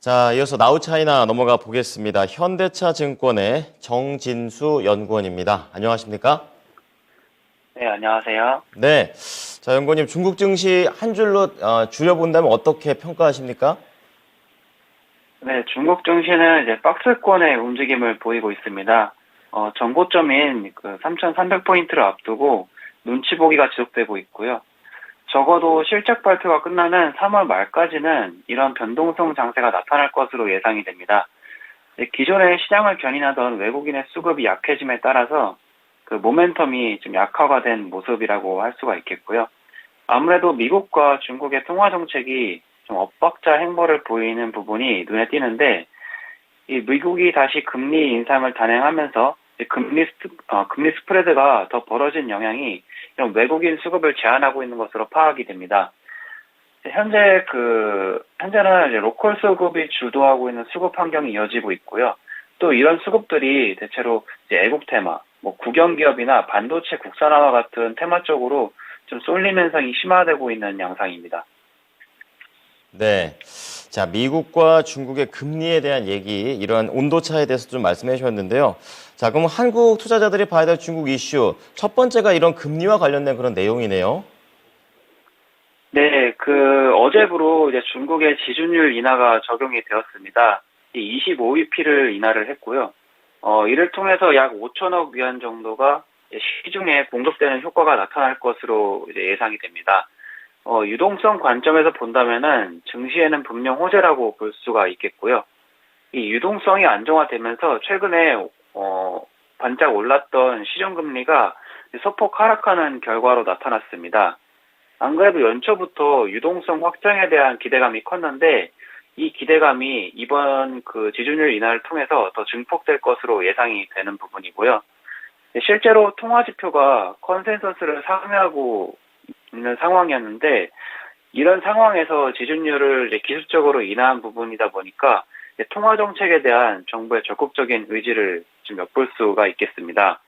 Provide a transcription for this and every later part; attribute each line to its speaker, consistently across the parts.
Speaker 1: 자, 이어서 나우차이나 넘어가 보겠습니다. 현대차 증권의 정진수 연구원입니다. 안녕하십니까?
Speaker 2: 네, 안녕하세요.
Speaker 1: 네. 자, 연구원님, 중국 증시 한 줄로 줄여본다면 어떻게 평가하십니까?
Speaker 2: 네, 중국 증시는 이제 박스권의 움직임을 보이고 있습니다. 정고점인 그 3,300포인트를 앞두고 눈치 보기가 지속되고 있고요. 적어도 실적 발표가 끝나는 3월 말까지는 이런 변동성 장세가 나타날 것으로 예상이 됩니다. 기존의 시장을 견인하던 외국인의 수급이 약해짐에 따라서 그 모멘텀이 좀 약화가 된 모습이라고 할 수가 있겠고요. 아무래도 미국과 중국의 통화 정책이 좀 엇박자 행보를 보이는 부분이 눈에 띄는데, 이 미국이 다시 금리 인상을 단행하면서 금리 스프레드가 더 벌어진 영향이 이런 외국인 수급을 제한하고 있는 것으로 파악이 됩니다. 현재는 이제 로컬 수급이 주도하고 있는 수급 환경이 이어지고 있고요. 또 이런 수급들이 대체로 이제 애국 테마, 뭐 국영 기업이나 반도체 국산화와 같은 테마 쪽으로 좀 쏠림 현상이 심화되고 있는 양상입니다.
Speaker 1: 네. 자, 미국과 중국의 금리에 대한 얘기, 이런 온도차에 대해서 좀 말씀해 주셨는데요. 자, 그럼 한국 투자자들이 봐야 될 중국 이슈, 첫 번째가 이런 금리와 관련된 그런 내용이네요.
Speaker 2: 네, 어제부로 이제 중국의 지준율 인하가 적용이 되었습니다. 25bp를 인하를 했고요. 이를 통해서 약 5천억 위안 정도가 시중에 공급되는 효과가 나타날 것으로 이제 예상이 됩니다. 유동성 관점에서 본다면은 증시에는 분명 호재라고 볼 수가 있겠고요. 이 유동성이 안정화되면서 최근에 반짝 올랐던 시중금리가 소폭 하락하는 결과로 나타났습니다. 안 그래도 연초부터 유동성 확장에 대한 기대감이 컸는데 이 기대감이 이번 그 지준율 인하를 통해서 더 증폭될 것으로 예상이 되는 부분이고요. 실제로 통화 지표가 컨센서스를 상회하고 있는 상황이었는데 이런 상황에서 지준율을 이제 기술적으로 인하한 부분이다 보니까 통화 정책에 대한 정부의 적극적인 의지를 좀 엿볼 수가 있겠습니다.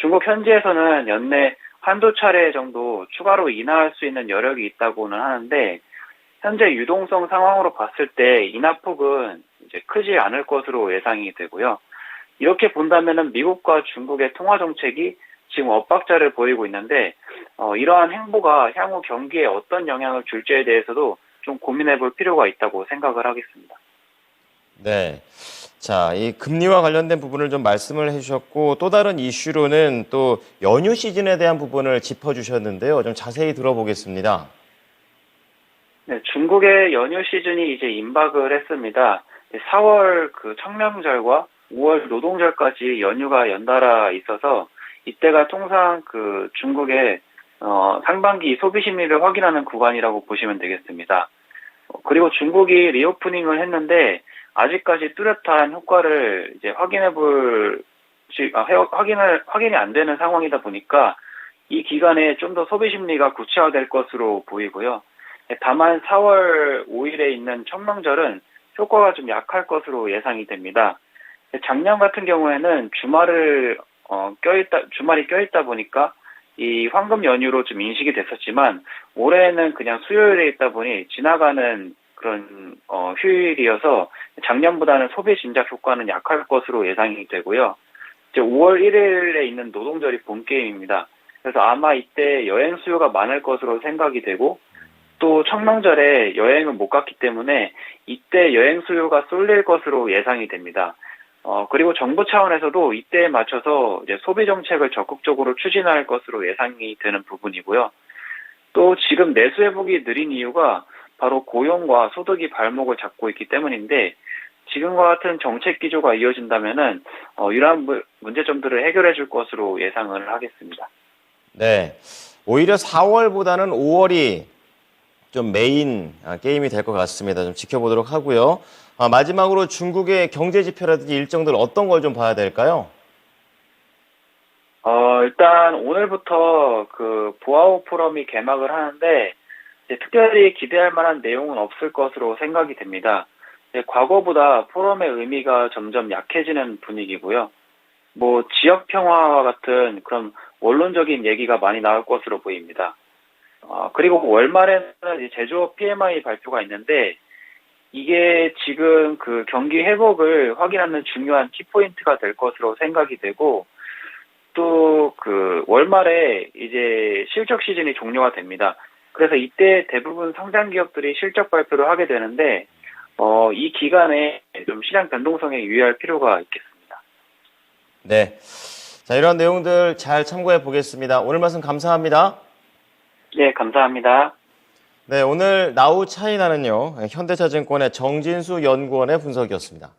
Speaker 2: 중국 현지에서는 연내 한두 차례 정도 추가로 인하할 수 있는 여력이 있다고는 하는데 현재 유동성 상황으로 봤을 때 인하폭은 이제 크지 않을 것으로 예상이 되고요. 이렇게 본다면은 미국과 중국의 통화 정책이 지금 엇박자를 보이고 있는데 이러한 행보가 향후 경기에 어떤 영향을 줄지에 대해서도 좀 고민해 볼 필요가 있다고 생각을 하겠습니다.
Speaker 1: 네. 자, 이 금리와 관련된 부분을 좀 말씀을 해주셨고, 또 다른 이슈로는 또 연휴 시즌에 대한 부분을 짚어주셨는데요. 좀 자세히 들어보겠습니다.
Speaker 2: 네, 중국의 연휴 시즌이 이제 임박을 했습니다. 4월 그 청명절과 5월 노동절까지 연휴가 연달아 있어서 이때가 통상 그 중국의 상반기 소비 심리를 확인하는 구간이라고 보시면 되겠습니다. 그리고 중국이 리오프닝을 했는데 아직까지 뚜렷한 효과를 이제 확인이 안 되는 상황이다 보니까 이 기간에 좀 더 소비 심리가 구체화될 것으로 보이고요. 다만 4월 5일에 있는 청명절은 효과가 좀 약할 것으로 예상이 됩니다. 작년 같은 경우에는 주말이 껴있다 보니까 이 황금 연휴로 좀 인식이 됐었지만 올해는 그냥 수요일에 있다 보니 지나가는 그런 휴일이어서 작년보다는 소비 진작 효과는 약할 것으로 예상이 되고요. 이제 5월 1일에 있는 노동절이 본 게임입니다. 그래서 아마 이때 여행 수요가 많을 것으로 생각이 되고 또 청명절에 여행을 못 갔기 때문에 이때 여행 수요가 쏠릴 것으로 예상이 됩니다. 그리고 정부 차원에서도 이때에 맞춰서 이제 소비 정책을 적극적으로 추진할 것으로 예상이 되는 부분이고요. 또 지금 내수 회복이 느린 이유가 바로 고용과 소득이 발목을 잡고 있기 때문인데 지금과 같은 정책 기조가 이어진다면은 이러한 문제점들을 해결해 줄 것으로 예상을 하겠습니다.
Speaker 1: 네. 오히려 4월보다는 5월이 좀 메인 게임이 될 것 같습니다. 좀 지켜보도록 하고요. 마지막으로 중국의 경제 지표라든지 일정들 어떤 걸 좀 봐야 될까요?
Speaker 2: 일단 오늘부터 그 보아오 포럼이 개막을 하는데 이제 특별히 기대할 만한 내용은 없을 것으로 생각이 됩니다. 과거보다 포럼의 의미가 점점 약해지는 분위기고요. 뭐 지역 평화와 같은 그런 원론적인 얘기가 많이 나올 것으로 보입니다. 그리고 월말에는 이제 제조업 PMI 발표가 있는데 이게 지금 그 경기 회복을 확인하는 중요한 키포인트가 될 것으로 생각이 되고, 또 그 월말에 이제 실적 시즌이 종료가 됩니다. 그래서 이때 대부분 상장 기업들이 실적 발표를 하게 되는데, 이 기간에 좀 시장 변동성에 유의할 필요가 있겠습니다.
Speaker 1: 네. 자, 이런 내용들 잘 참고해 보겠습니다. 오늘 말씀 감사합니다.
Speaker 2: 네, 감사합니다.
Speaker 1: 네, 오늘 나우 차이나는요, 현대차증권의 정진수 연구원의 분석이었습니다.